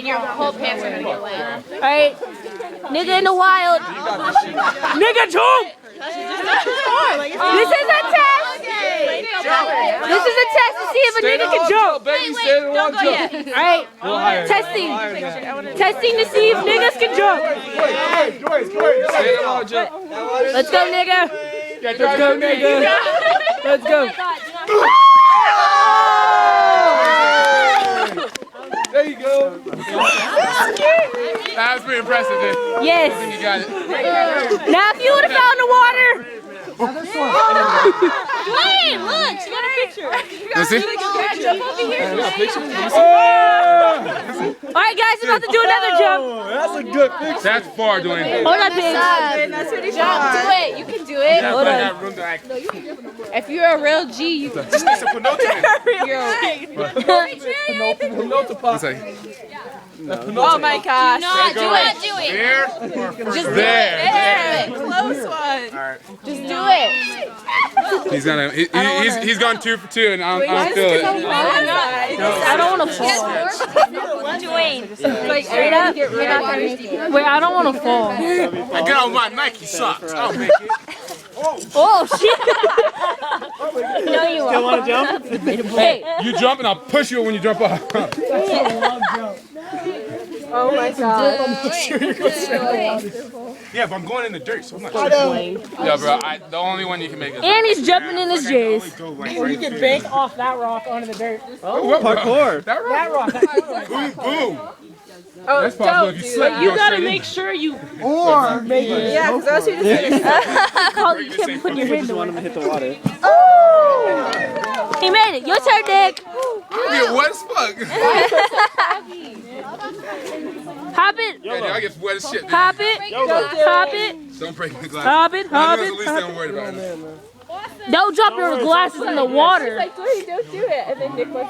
and your whole pants are gonna get wet. Alright. Nigga in the wild. Nigga jump! This is a test! This is a test to see if a nigga can jump. Wait, don't go yet. Alright. Testing. Testing to see if niggas can jump. Let's go, nigga. Let's go, nigga. Let's go. There you go. That was pretty impressive, dude. Yes. You got it. Now, if you would have found the water. Wait, look, she got a picture. Let's see. Jump over here. Alright, guys, about to do another jump. That's a good picture. That's far, Dwayne. Hold on, bitch. Jump, do it. You can do it. Hold on. If you're a real G, you can do it. Let's see. Oh my gosh. Do not do it. Here. Just There. close one. Just do it. He's gonna. He's gone 2 for 2, and I don't feel it. I don't want to fall. Dwayne. Like, straight up. Wait, I don't want to fall. I get on my Nike socks. I'll make it. Oh, shit. No, you won't. Want to jump? Hey. You jump, and I'll push you when you jump off. Oh my god. Yeah, but I'm going in the dirt, so I'm not sure. Yeah, bro. The only one you can make is. And he's jumping in his J's. You can bank off that rock onto the dirt. Parkour. That rock. That rock. Boom, boom. That's possible if you slip. You gotta make sure you. Or make it. Yeah, because that's what you just You can't put your hand Just want him to hit the water. He made it. Your turn, Nick. I'm gonna get wet as fuck. Hop it. Yeah, dude, I get wet as shit. Dude. Hop it. Hop it. Don't break the glass. Hop it. Hop That's it. the least thing I'm worried about. Don't drop your glasses in the water. like, don't do it. And then Nick was